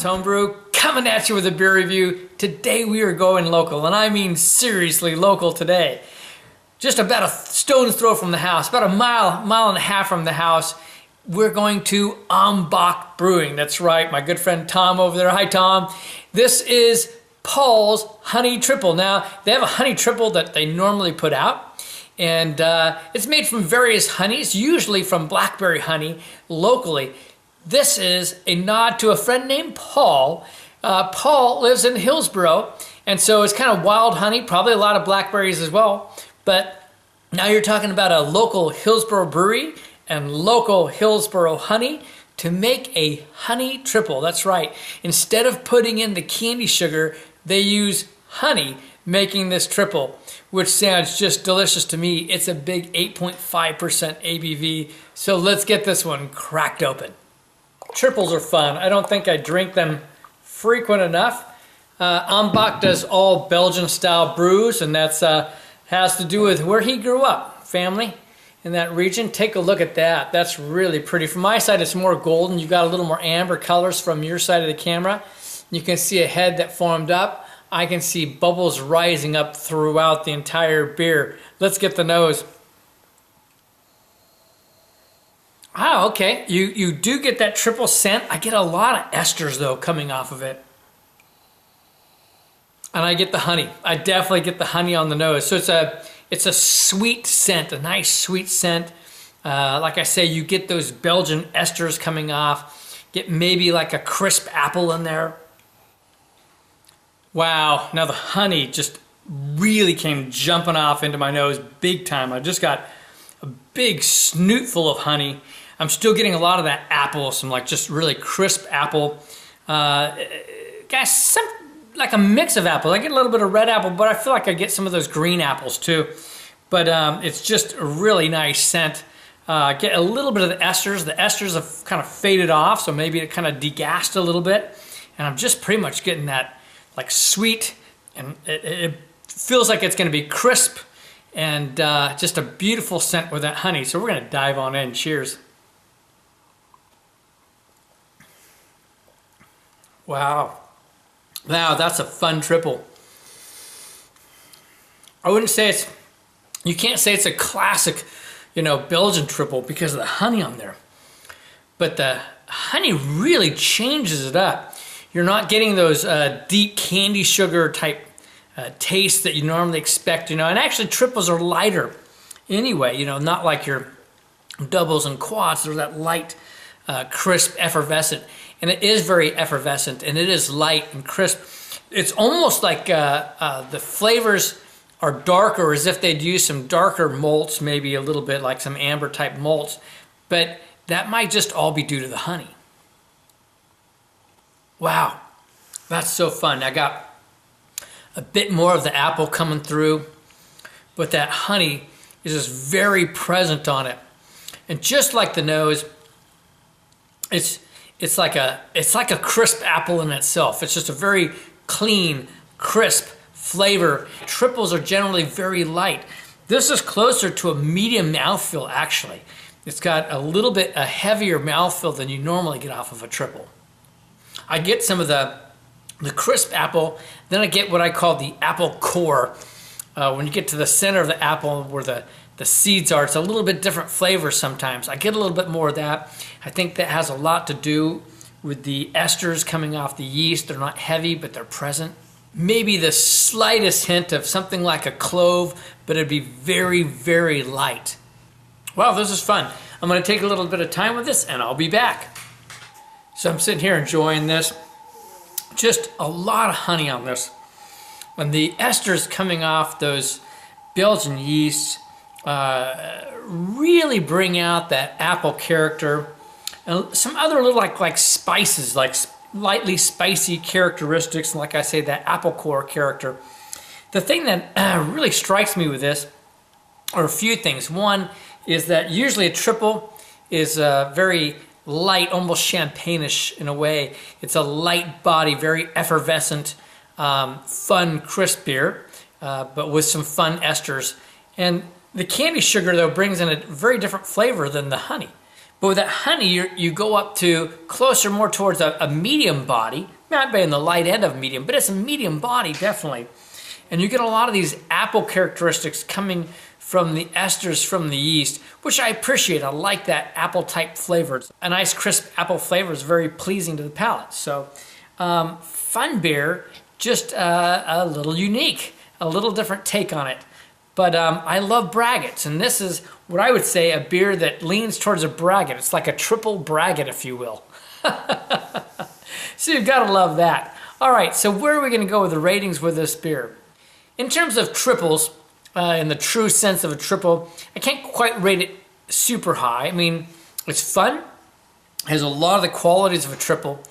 Don's Homebrew, coming at you with a beer review. Today we are going local, and I mean seriously local today. Just about a stone's throw from the house, about a mile and a half from the house, we're going to Ambacht Brewing. That's right, my good friend Tom over there. Hi, Tom. This is Paul's Honey Tripel. Now, they have a honey triple that they normally put out, and it's made from various honeys, usually from blackberry honey locally. This is a nod to a friend named Paul. Paul lives in Hillsboro, and so it's kind of wild honey, probably a lot of blackberries as well. But now you're talking about a local Hillsboro brewery and local Hillsboro honey to make a honey triple. That's right. Instead of putting in the candy sugar, they use honey making this triple, which sounds just delicious to me. It's a big 8.5% ABV. So let's get this one cracked open. Triples are fun. I don't think I drink them frequent enough. Ambacht does all Belgian style brews, and that's has to do with where he grew up, family in that region. Take a look at that. That's really pretty. From my side, it's more golden. You got a little more amber colors from your side of the camera. You can see a head that formed up. I can see bubbles rising up throughout the entire beer. Let's get the nose. Oh, okay. You do get that triple scent. I get a lot of esters, though, coming off of it. And I get the honey. I definitely get the honey on the nose. So it's a sweet scent, a nice sweet scent. Like I say, you get those Belgian esters coming off. Get maybe like a crisp apple in there. Wow. Now the honey just really came jumping off into my nose big time. I just got a big snoot full of honey. I'm still getting a lot of that apple, some like just really crisp apple. Guys, like a mix of apples. I get a little bit of red apple, but I feel like I get some of those green apples too. But it's just a really nice scent. Get a little bit of the esters. The esters have kind of faded off, so maybe it kind of degassed a little bit. And I'm just pretty much getting that like sweet, and it feels like it's going to be crisp and just a beautiful scent with that honey. So we're going to dive on in. Cheers. Wow. Wow, that's a fun triple. I wouldn't say it's, you can't say it's a classic, Belgian triple because of the honey on there. But the honey really changes it up. You're not getting those deep candy sugar type tastes that you normally expect, And actually triples are lighter anyway, not like your doubles and quads. They're that light, crisp, effervescent. And it is very effervescent, and it is light and crisp. It's almost like the flavors are darker, as if they'd use some darker malts, maybe a little bit like some amber type malts. But that might just all be due to the honey. Wow, that's so fun. I got a bit more of the apple coming through, but that honey is just very present on it. And just like the nose, it's like a crisp apple in itself. It's just a very clean, crisp flavor. Triples are generally very light. This is closer to a medium mouthfeel, actually. It's got a little bit a heavier mouthfeel than you normally get off of a triple. I get some of the crisp apple, then I get what I call the apple core. When you get to the center of the apple where the seeds are, it's a little bit different flavor sometimes. I get a little bit more of that. I think that has a lot to do with the esters coming off the yeast. They're not heavy, but they're present. Maybe the slightest hint of something like a clove, but it'd be very, very light. Wow, this is fun. I'm going to take a little bit of time with this, and I'll be back. So I'm sitting here enjoying this. Just a lot of honey on this. And the esters coming off those Belgian yeasts really bring out that apple character and some other little like spices, like lightly spicy characteristics, and like I say, that apple core character. The thing that really strikes me with this are a few things. One is that usually a triple is very light, almost champagne-ish in a way. It's a light body, very effervescent, fun, crisp beer, but with some fun esters. And the candy sugar, though, brings in a very different flavor than the honey. But with that honey, you go up to closer more towards a medium body. Not being the light end of medium, but it's a medium body, definitely. And you get a lot of these apple characteristics coming from the esters from the yeast, which I appreciate. I like that apple type flavor. A nice crisp apple flavor is very pleasing to the palate. So fun beer, just a little unique, a little different take on it. But I love braggots, and this is what I would say a beer that leans towards a braggot. It's like a triple braggot, if you will. So you've got to love that. All right, so where are we going to go with the ratings with this beer? In terms of triples, in the true sense of a triple, I can't quite rate it super high. I mean, it's fun, has a lot of the qualities of a triple,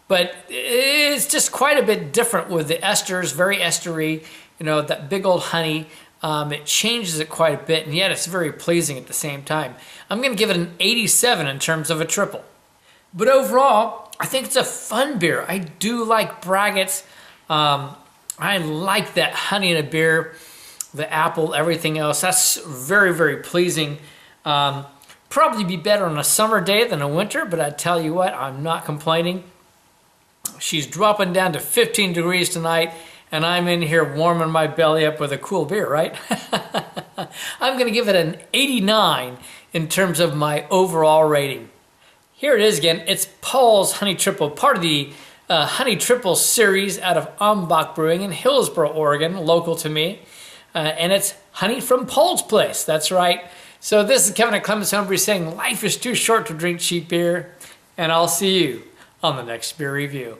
but it's just quite a bit different with the esters, very estery, you know, that big old honey. It changes it quite a bit, and yet it's very pleasing at the same time. I'm going to give it an 87 in terms of a triple. But overall, I think it's a fun beer. I do like braggots. I like that honey in a beer, the apple, everything else. That's very, very pleasing. Probably be better on a summer day than a winter, but I tell you what, I'm not complaining. She's dropping down to 15 degrees tonight, and I'm in here warming my belly up with a cool beer, right? I'm going to give it an 89 in terms of my overall rating. Here it is again. It's Paul's Honey Triple, part of the Honey Triple series out of Ambacht Brewing in Hillsboro, Oregon, local to me. And it's honey from Paul's place. That's right. So this is Kevin at Clemens Homebrew saying life is too short to drink cheap beer. And I'll see you on the next beer review.